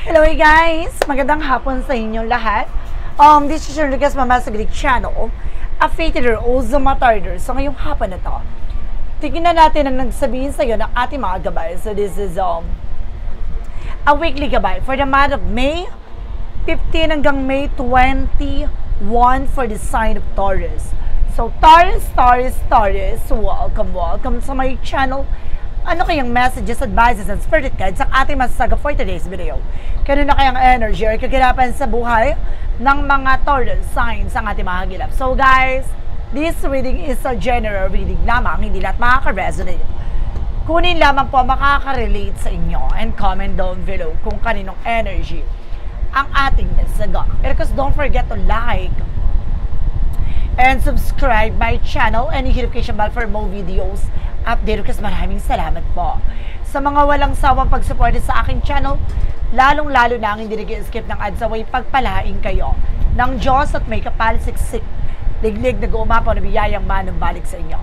Hello guys! Magandang hapon sa inyong lahat. This is your Lucas Mama sa Greek channel, a faithful also matarder. So ngayong hapon na to, tingnan natin ang nagsabihin sa iyo ng ating mga gabay. So this is a weekly gabay for the month of May 15 hanggang May 21 for the sign of Taurus. So Taurus, welcome sa my channel. Ano kayang messages, advices, and spirit guides ang ating masasaga for today's video? Kano na kayang energy or kagirapan sa buhay ng mga Taurus signs ang ating mahagilap? So guys, this reading is a general reading lamang, hindi lahat makaka-resonate. Kunin lamang po makaka-relate sa inyo and comment down below kung kaninong energy ang ating masasaga. Because don't forget to like and subscribe my channel and hit notification bell for more videos update. Kasi maraming salamat po sa mga walang sawang pagsuporta sa aking channel, lalong-lalo na ang hindi nag-skip ng ads away. Pagpalain kayo ng Diyos at may kapalisiksik liglig na guumapaw na biyayang manumbalik sa inyo.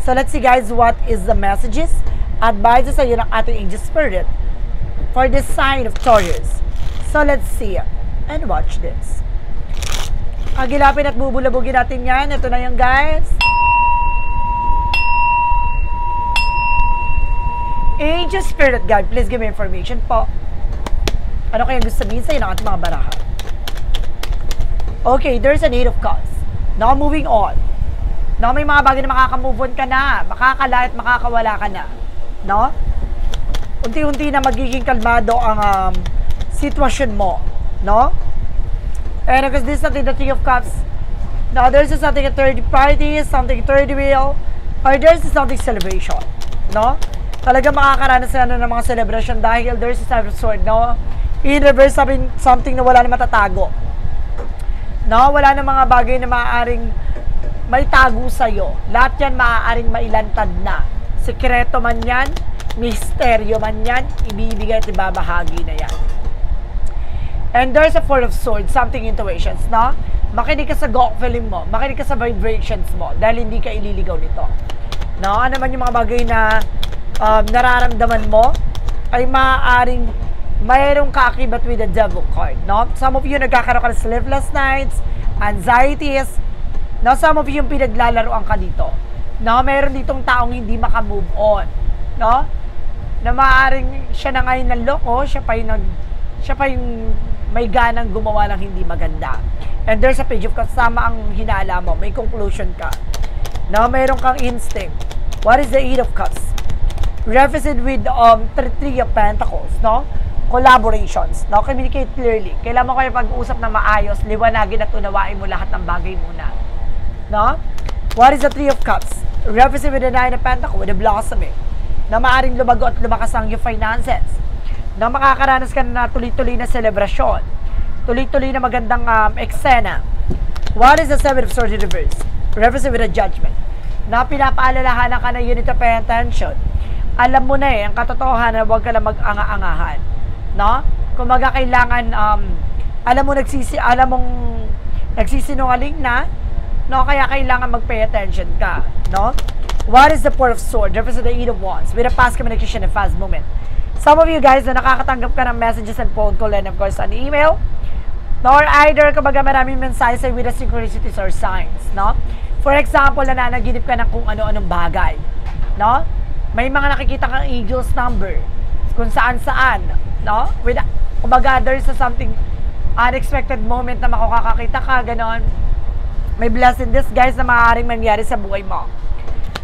So let's see guys, what is the messages, advices sa iyo ng ating angel spirit for the sign of Taurus. So let's see and watch this. Agilapin at bubulabugin natin yan. Ito na yan guys. Angel Spirit Guide, please give me information po. Ano kaya gusto sabihin sa'yo ng ating mga baraha? Okay, there's an 8 of Cups. Now, moving on. Now, may mga bagay na makakamove on ka na. Makakala at makakawala ka na. No? Unti-unti na magiging kalmado ang sitwasyon mo. No? And because this is something, the 3 of Cups. Now, there's something a third party, something third wheel, or there's something celebration. No? Talaga makakaranas sila ng mga celebration dahil there's a Seven of Swords, no? In reverse, something na wala na matatago. No? Wala na mga bagay na maaaring may tago sa'yo. Lahat yan maaaring mailantad na. Sekreto man yan, misteryo man yan, ibibigay at ibabahagi na yan. And there's a Four of Swords, something intuitions, no? Makinig ka sa gut feeling mo, makinig ka sa vibrations mo dahil hindi ka ililigaw nito. No? Ano man yung mga bagay na nararamdaman mo ay maaaring mayroong kaakibat with the Devil card, no? Some of you nagkakaroon ka ng sleepless nights, anxieties, no? Some of you yung pinaglalaroan ka dito, no? Mayroon ditong taong hindi makamove on, no? Na maaaring siya na ngayon naloko, siya pa yung may ganang gumawa ng hindi maganda. And there's a Page of Cups, sama ang hinala mo, may conclusion ka, no? Mayroon kang instinct. What is the 8 of Cups? Represent with 3 of Pentacles, no? Collaborations, no? Communicate clearly. Kailangan mo kayo pag-uusap na maayos, liwanagin at unawain mo lahat ng bagay muna, no? What is the 3 of Cups? Represent with the 9 of Pentacles, with the blossoming, na maaring lumago at lumakas ang yung finances, na makakaranas ka na tuloy-tuloy na selebrasyon, tuloy-tuloy na magandang eksena. What is the 7 of Swords in reverse? Represent with a Judgment, na pinapaalalahanan ka na you need to pay attention. Alam mo na ang katotohanan na huwag ka lang mag-anga-angahan, no? Kung kailangan, alam mong nagsisinungaling na, no? Kaya kailangan mag-pay attention ka, no? What is the Four of Swords? Represent the 8 of Wands with a fast communication and fast movement. Some of you guys na nakakatanggap ka ng messages and phone call and of course an email, no? Or either kumbaga maraming mensahe sa with the synchronicities or signs, no? For example, nananaginip ka ng kung ano-anong bagay, no? May mga nakikita kang angel's number kung saan-saan, no? With, kumbaga, there's something unexpected moment na makakakita ka, ganon. May blessing this, guys, na maaaring mangyari sa buhay mo.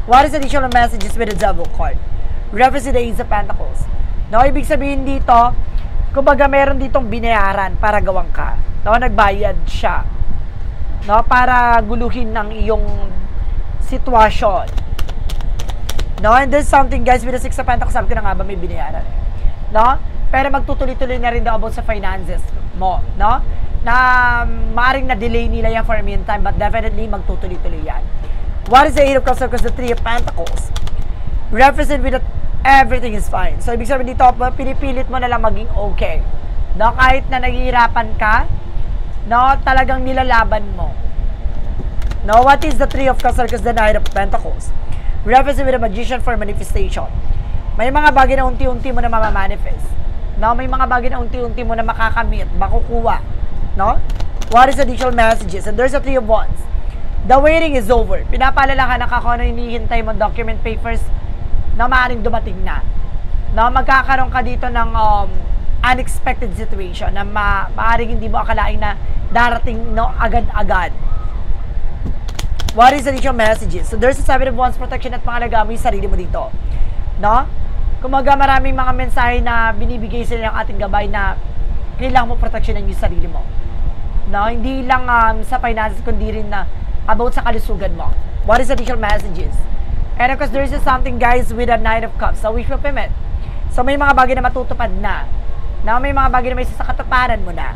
What is additional messages with the Devil card? Represent the Ace of Pentacles. No, ibig sabihin dito, kumbaga, meron ditong binayaran para gawang ka. No, nagbayad siya. No, para guluhin ng iyong sitwasyon. No, and there's something guys with the 6 of Pentacles, sabi ko na nga ba may binayaran, no? Pero magtutuloy-tuloy na rin daw about sa finances mo, no? Na maaaring na-delay nila yan for a meantime, but definitely magtutuloy-tuloy yan. What is the 8 of Cups? Because the 3 of Pentacles represent with everything is fine. So ibig sabihin dito, pinipilit mo na lang maging okay, no? Kahit na naghihirapan ka, no? Talagang nilalaban mo. No, what is the 3 of Cups? Because the 9 of Pentacles represent with a Magician for manifestation. May mga bagay na unti-unti mo na mamamanifest. No, may mga bagay na unti-unti mo na makakamit, makukuha. No? What is additional messages? And there's a Three of Wands. The waiting is over. Pinapaalala ka na kung ano hinihintay mo, document papers na maaaring dumating na. No, magkakaroon ka dito ng unexpected situation na maaaring hindi mo akalain na darating no agad-agad. What is additional messages? So there's a Seven of Wands protection at pangalaga mo yung sarili mo dito. No? Kumaga maraming mga mensahe na binibigay sila ng ating gabay na kailangan mo proteksyonan yung sarili mo. No, hindi lang sa finances kundi rin na about sa kalusugan mo. What is additional messages? And of course, there is something guys with a Nine of Cups, a wish fulfillment. So may mga bagay na matutupad na. No, may mga bagay na may sa katuparan mo na.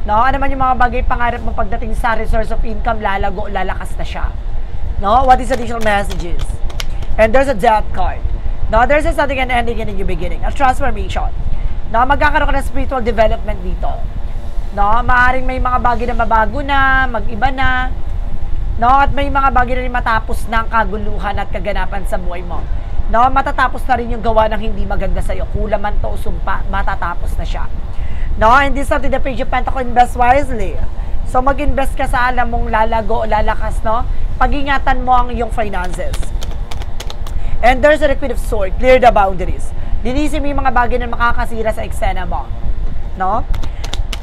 No, ano man yung mga bagay pangarap mo pagdating sa resource of income, lalago, lalakas na siya. No, what is additional messages? And there's a Death card. No, there's something an ending and a new beginning, a transformation. No, magkakaroon ka ng spiritual development dito. No, maaaring may mga bagay na mabago na, mag-iba na. No, at may mga bagay na rin matapos na ang kaguluhan at kaganapan sa buhay mo. No, matatapos na rin yung gawa ng hindi maganda sa'yo. Kulang man to o sumpa, matatapos na siya. No, and this is the Page of Pentacles, invest wisely. So, mag-invest ka sa alam mong lalago, lalakas, no? Pag-ingatan mo ang iyong finances. And there's a Queen of Swords, clear the boundaries. Linisin mo yung mga bagay na makakasira sa eksena mo. No?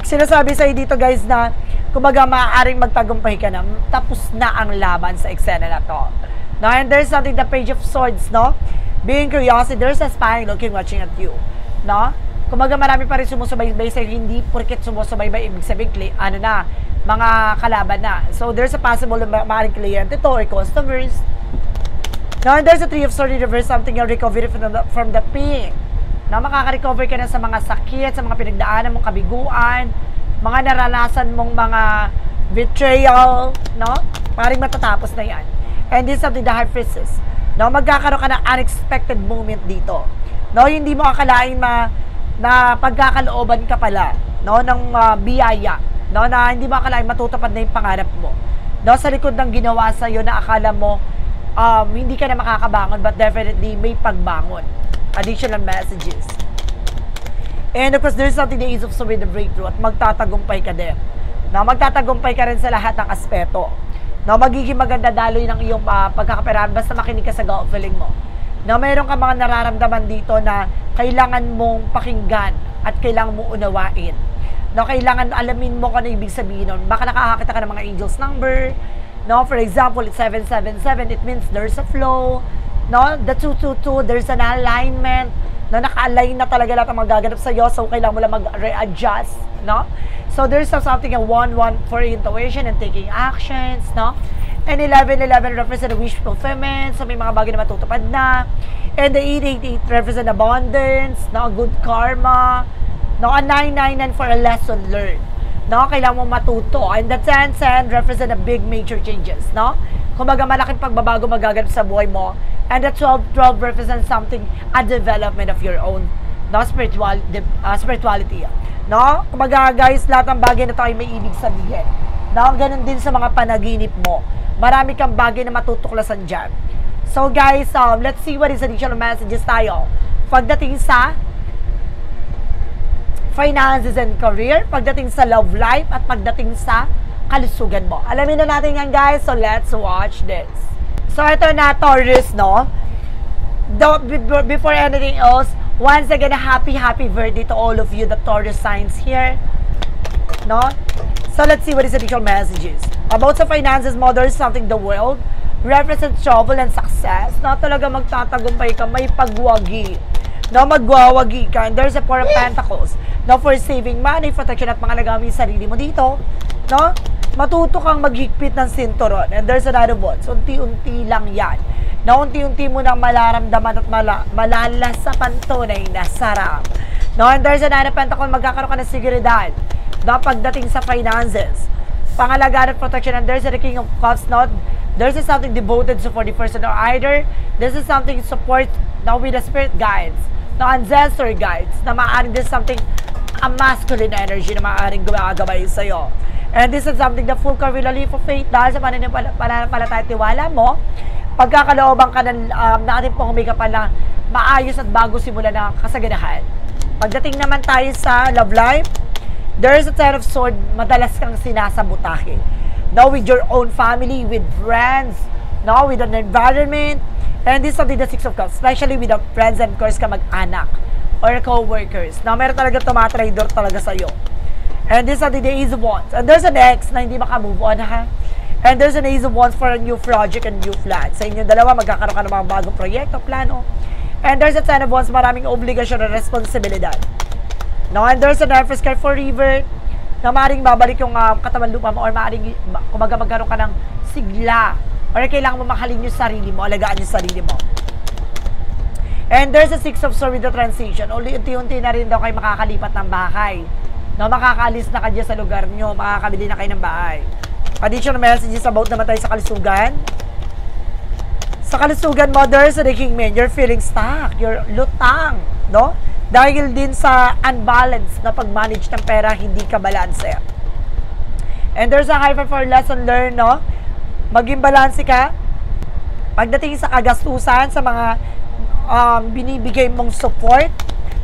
Sinasabi sa'yo dito guys na kumbaga maaaring magtagumpay ka na, tapos na ang laban sa eksena na to. No? And there's something, the Page of Swords, no? Being curiosity, there's a spying looking, watching at you. No? Kumbaga marami pa rin sumusubaybay sa'yo, hindi porket sumusubaybay, ibig sabihin, mga kalaban na. So there's a possible maaaring kliyente to or customers. No? And there's a Three of Swords in reverse, something you're recovering from the pain. Na makaka-recover ka na sa mga sakit, sa mga pinagdaanan mong kabiguan, mga naranasan mong mga betrayal, no? Maring matatapos na yan. And this is something the High Priestess. No, magkakaroon ka ng unexpected moment dito. No, hindi mo akalain na pagkakalooban ka pala, no, ng biyaya, no, na hindi mo akalain matutupad na yung pangarap mo. No, sa likod ng ginawa sa iyo na akala mo hindi ka na makakabangon, but definitely may pagbangon. Additional messages. And of course, there's something the Ace of Swords with the breakthrough at magtatagumpay ka din. No, magtatagumpay ka rin sa lahat ng aspeto. No, magiging maganda daloy ng iyong pagkakaperahan basta makinig ka sa gut feeling mo. No, mayroon ka mga nararamdaman dito na kailangan mong pakinggan at kailangan mong unawain. No, kailangan alamin mo kung ano ibig sabihin nun. Baka nakakakita ka ng mga angels number. No, for example, it's 777. It means there's a flow. No, the 222, there's an alignment. No, naka-align na talaga lahat ang magaganap sa iyo. So, kailangan mo lang mag-readjust. No? So, there's something, a 1-1 for intuition and taking actions. No? And 11-11 represent a wish fulfillment. So, may mga bagay na matutupad na. And the 8-8-8 represent abundance. No? Good karma. No? A 9-9-9 for a lesson learned. No? Kailangan mo matuto. And the 10-10 represent a big major changes. No? Kumbaga, malaking pagbabago magaganap sa buhay mo. And the 12-12 represents something, a development of your own, no, spirituality. No? Kumbaga, guys, lahat ng bagay na ito ay may ibig sabihin. No? Ganun din sa mga panaginip mo. Marami kang bagay na matutuklasan dyan. So, guys, let's see what is additional messages tayo. Pagdating sa finances and career, pagdating sa love life, at pagdating sa kalusugan mo. Alamin na natin yan, guys. So, let's watch this. So, ito na, Taurus, no? Before anything else, once again, a happy birthday to all of you, the Taurus signs here. No? So, let's see what is the additional messages. About sa finances mo, there is something the world represents trouble and success. No? Talaga magtatagumpay ka, may pagwagi. No? Magwawagi ka. And there's a Four of Pentacles. No? For saving money, protection at pangalagaan mo yung sarili mo dito. No? Matuto kang maghigpit ng sinturon. And there's another one. So, unti-unti lang yan. Na unti-unti mo nang malaramdaman at malalasapan tunay na sarap. No? And there's another pentacle, magkakaroon ka ng seguridad. No? Pagdating sa finances. Pangalagaan at protection. And there's a King of Cups. No? There's something devoted to for the person. Or either, this is something support now with the spirit guides. No? Ancestor guides. Na maaaring this something, a masculine energy na maaaring gumagabay sa'yo. And this is something the full coverage leap of faith dahil sa pananampalataya at tiwala mo, pagkakalooban ka ng ating pong humika pa na maayos at bago simula na kasaganahan. Pagdating naman tayo sa love life, there is a Ten of Swords, madalas kang sinasabotahe. No, with your own family, with friends, no, with an environment, and this will be the Six of Cups, especially with the friends and of course kamag-anak or co-workers. No, meron talaga tumatraidor talaga sa'yo. And this will be the Ace of Wands. And there's an ex na hindi makamove on, ha? And there's an Ace of Wands for a new project and new plan. Sa inyo dalawa, magkakaroon ka ng mga bagong proyekto, plano. And there's a Ten of Wands, maraming obligasyon at responsibilidad. No, and there's an Empress card for River, na maaaring babalik yung katawan lupa mo or maaaring kumaga magkaroon ka ng sigla or kailangan mo mahalin yung sarili mo, alagaan yung sarili mo. And there's a Six of Swords with the transition. Unti-unti na rin daw kayo makakalipat ng bahay. No, makakaalis na kayo sa lugar nyo, makakabili na kayo ng bahay. Additional messages about naman tayo sa kalusugan. Sa kalusugan mo, there's a Kingman. You're feeling stuck. You're lutang. No? Dahil din sa unbalanced na pag-manage ng pera, hindi ka balanse. And there's a hyper for lesson learned, no? Maging balanse ka. Pagdating sa kagastusan, sa mga binibigay mong support,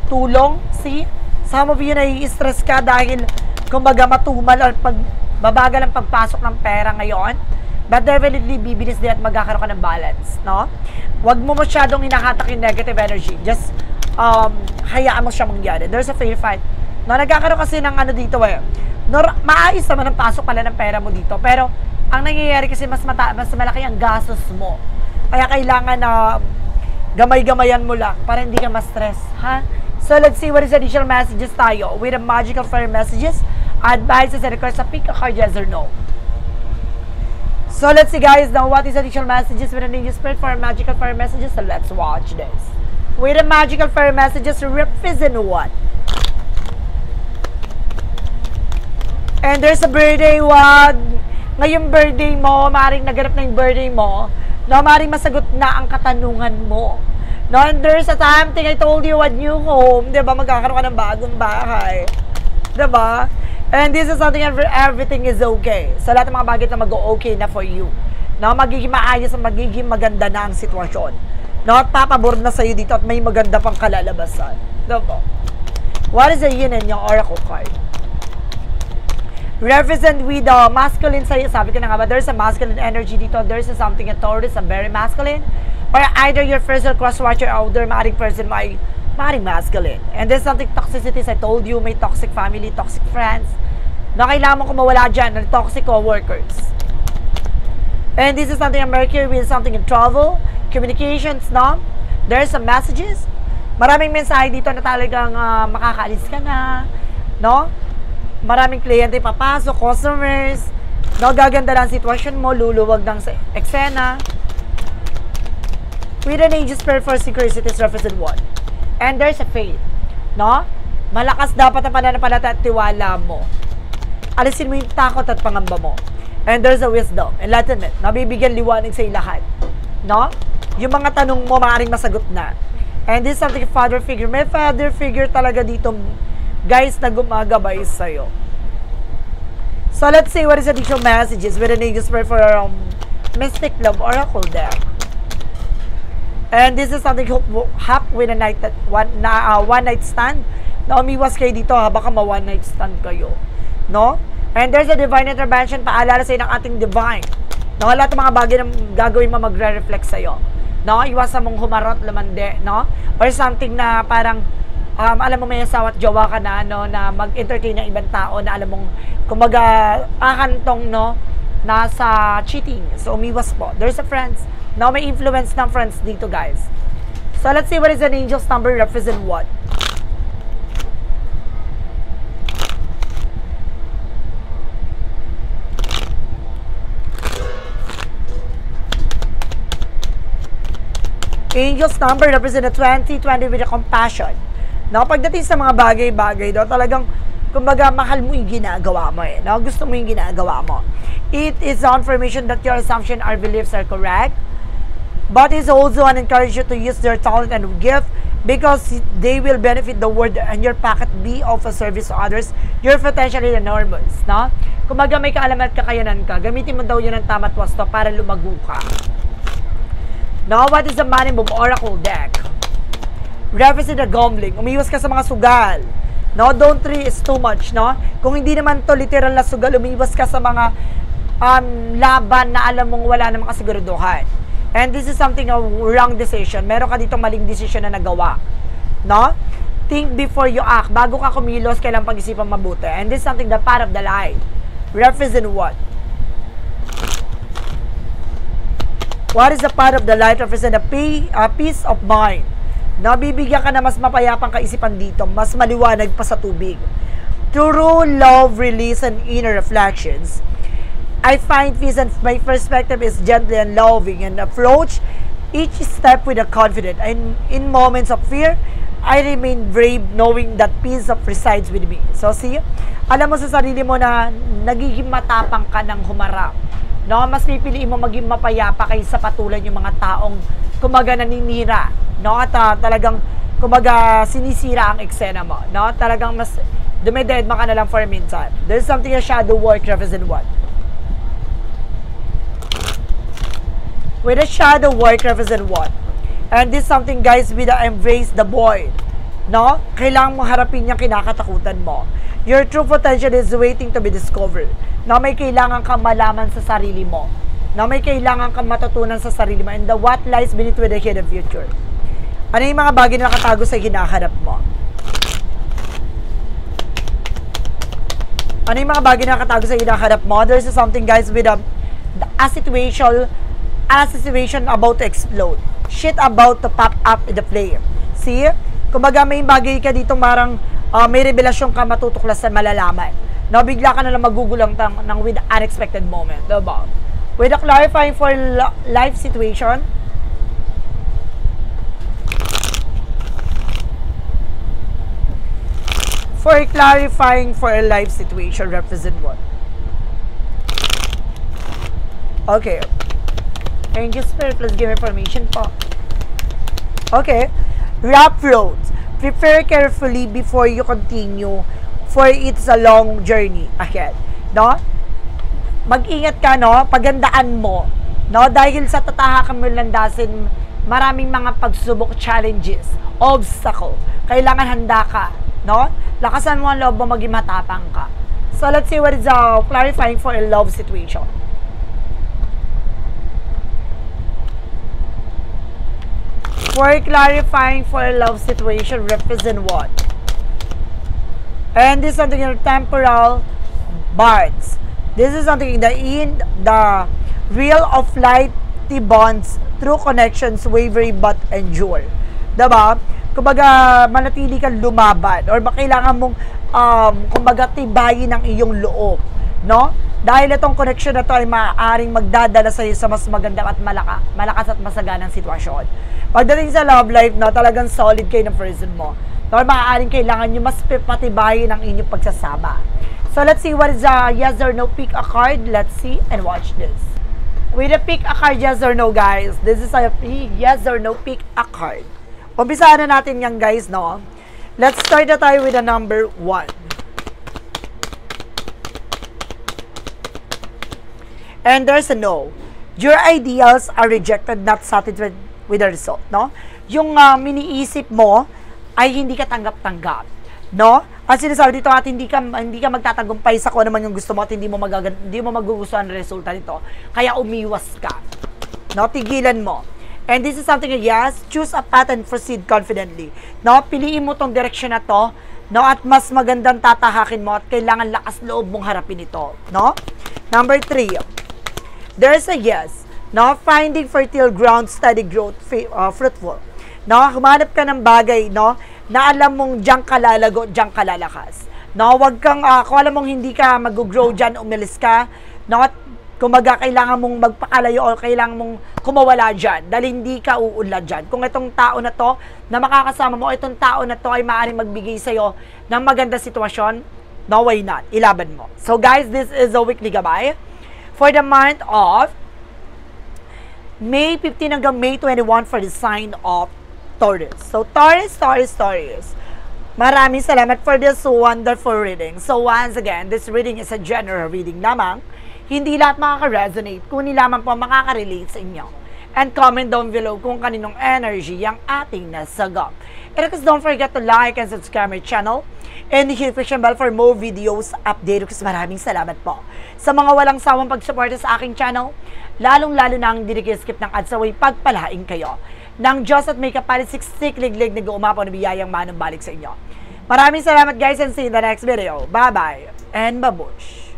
tulong, see? Some of you nai-stress ka dahil kumbaga matumal or mabagal ang pagpasok ng pera ngayon. But definitely, bibilis din at magkakaroon ka ng balance, no? Huwag mo masyadong hinahatak yung negative energy. Just, hayaan mo siya mangyari. There's a fair fight. No, nagkakaroon kasi ng ano dito, maayos naman ang pasok pala ng pera mo dito. Pero, ang nangyayari kasi mas malaki ang gastos mo. Kaya kailangan na gamay-gamayan mo lang para hindi ka ma-stress, ha? So, let's see what is additional messages tayo. With the magical fire messages, advices and requests sa pick a card, yes or no. So, let's see guys, now what is additional messages with an angel spirit for magical fire messages? So, let's watch this. With the magical fire messages, represent what? And there's a birthday, wag. Ngayong birthday mo, maaaring naganap na yung birthday mo, no, maaaring masagot na ang katanungan mo. No, and there's a time thing I told you, a new home, diba? Magkakaroon ka ng bagong bahay. Diba? And this is something everything is okay. Sa lahat ng mga bagay na mag-okay na for you. No, magiging maayos at magiging maganda na ang sitwasyon. No, at papabor na sa'yo dito at may maganda pang kalalabasan. Diba? What is the yin and yang oracle card? Represent with the masculine sa'yo. Sabi ko na nga ba, there's a masculine energy dito. There's a something a Taurus, a very masculine. Or either your first or cross-watcher or other maaaring person may maaaring masculine. And there's something toxicities. I told you, may toxic family, toxic friends. Na kailangan mo kumawala dyan ng toxic co-workers. And this is something in Mercury with something in travel, communications, no? There's some messages. Maraming mensahe dito na talagang makakaalis ka na, no? Maraming kliyente papasok, customers, no? Gaganda lang sitwasyon mo, luluwag ng eksena. With an angel spirit for synchronicities represent what? And there's a faith, no? Malakas dapat ang pananampalataya at tiwala mo. Alisin mo yung takot at pangamba mo. And there's a wisdom, enlightenment, nabibigyan liwanag sa lahat. No? Yung mga tanong mo, maaaring masagot na. And this is something father figure. May father figure talaga dito, guys, na gumagabay sa'yo. So, let's see what is additional messages with an angel spirit for Mystic Love Oracle deck. And this is something hap with a one night stand. Na umiwas kayo dito, ha? Baka ma-one night stand kayo. No? And there's a divine intervention, paalala sa'yo ng ating divine. No? Lahat ng mga bagay na gagawin mo magre-reflect sa'yo. No? Iwasan mong humarot, lumande, no? Or something na parang, alam mo may asawa at jowa ka na, no? Na mag-entertain ng ibang tao na alam mong, kumaga, ahantong, no? Nasa cheating. So, umiwas po. There's a friends. No? May influence ng friends dito, guys. So, let's see what is an angel's number represent what? Angel's number represent a 20 with a compassion. No, pagdating sa mga bagay-bagay daw, talagang, kumbaga, mahal mo yung ginagawa mo eh. No? Gusto mo yung ginagawa mo. It is confirmation that your assumption or beliefs are correct. But it's also an encouragement to use their talent and gift because they will benefit the world and your pocket be of a service to others. You're potentially enormous. No? Kumbaga, may kaalaman at kakayanan ka. Gamitin mo daw yun ng tama't wasto para lumago ka. Now, what is the Money Move Oracle deck? represent the gambling. Umiwas ka sa mga sugal. No, don't risk too much, no? Kung hindi naman to literal na sugal, umiwas ka sa mga laban na alam mong wala namang kasiguraduhan. And this is something a wrong decision. Meron ka dito maling decision na nagawa. No? Think before you act. Bago ka kumilos, kailangan pag-isipan mabuti. And this is something that part of the life. Represent what? What is the part of the life? Represent a peace of mind. Nabibigyan ka na mas mapayapang kaisipan dito, mas maliwanag pa sa tubig. True love, release, and inner reflections. I find peace and my perspective is gentle and loving and approach each step with a confidence. And in moments of fear, I remain brave knowing that peace resides with me. So see, alam mo sa sarili mo na nagiging matapang ka ng humarap. No, mas pipiliin mo maging mapayapa kaysa patulan yung mga taong kumaga naninira, no? At talagang kumaga sinisira ang eksena mo, no? Talagang mas dumededma ka na lang for a meantime. There's something a shadow work represent what? With a shadow work represent what? And this something, guys, with the embrace the void, no? Kailangan mo harapin yung kinakatakutan mo. Your true potential is waiting to be discovered. Na may kailangan kang malaman sa sarili mo. Na may kailangan kang matutunan sa sarili mo. And the what lies beneath with the hidden future. Ano yung mga bagay na nakatago sa hinahanap mo? Ano yung mga bagay na nakatago sa hinahanap mo? There's something, guys, with a situation about to explode. Shit about to pop up in the flame. See? Kumbaga may bagay ka dito marang may revelasyon ka matutuklasan, malalaman. No, bigla ka na lang magugulang ng with unexpected moment. Diba? With a clarifying for life situation. For clarifying for a life situation, represent what? Okay. Thank you, Spirit. Let's give information po. Okay. Rough roads. Prepare carefully before you continue, for it's a long journey ahead. No? Mag-ingat ka, no? Pagandaan mo. No? Dahil sa tatahakan mo landasin, maraming mga pagsubok, challenges, obstacle. Kailangan handa ka. No? Lakasan mo ang loob mo, maging matapang ka. So, let's see what is clarifying for a love situation. For clarifying for a love situation, represent what? And this is something in temporal bonds. This is something in the real of lighty bonds through connections wavery but endure. Diba? Kumbaga, manatili kang lumaban or kailangan mong kumbaga tibayin ang iyong loob. No? Dahil itong connection na to ay maaaring magdadala sa iyo sa mas maganda at malakas at masaganang sitwasyon. Pagdating sa love life, no, talagang solid kayo ng person mo. No, maaaring kailangan nyo mas patibayin ang inyong pagsasama. So, let's see what is yes or no, pick a card. Let's see and watch this. With a pick a card, yes or no, guys. This is a yes or no, pick a card. Umpisaan na natin yan, guys, no? Let's start na tayo with the number 1. And there's a no. Your ideals are rejected, not satisfied with the result, no? Yung miniisip mo ay hindi ka tanggap-tanggap, no? Ang sinasabi dito at hindi ka magtatagumpay sa kung ano man yung gusto mo at hindi mo magugustuhan ang resulta nito. Kaya umiwas ka. No? Tigilan mo. And this is something that, yes, choose a path and proceed confidently. No? Piliin mo tong direksyon na to, no? At mas magandang tatahakin mo at kailangan lakas loob mong harapin ito, no? Number 3. There's a yes. No? Finding fertile ground, steady growth, fruitful. No? Humanap ka ng bagay, no? Na alam mong diyan ka lalago, diyan ka lalakas. No? Wag kang, kung alam mong hindi ka mag-grow diyan, umilis ka. No? At kumaga, kailangan mong magpakalayo o kailangan mong kumawala diyan dahil hindi ka uunlad diyan. Kung itong tao na to, na makakasama mo, itong tao na to ay maaaring magbigay sa'yo ng maganda sitwasyon, no, why not? Ilaban mo. So guys, this is a weekly gabay for the month of May 15 hanggang May 21 for the sign of Taurus. So, Taurus. Maraming salamat for this wonderful reading. So, once again, this reading is a general reading lamang. Hindi lahat makaka-resonate, kundi lamang po makaka-relate sa inyo. And comment down below kung kaninong energy ang ating nasagap. And of course, don't forget to like and subscribe my channel. And hit the bell for more videos update. Kasi maraming salamat po sa mga walang sawang pagsuporta sa aking channel. Lalong-lalo na ang skip ng ads away pagpalain kayo ng Diyos at may kapalit siksik liglig na guumapaw na biyayang manong balik sa inyo. Maraming salamat guys and see you in the next video. Bye-bye and babush!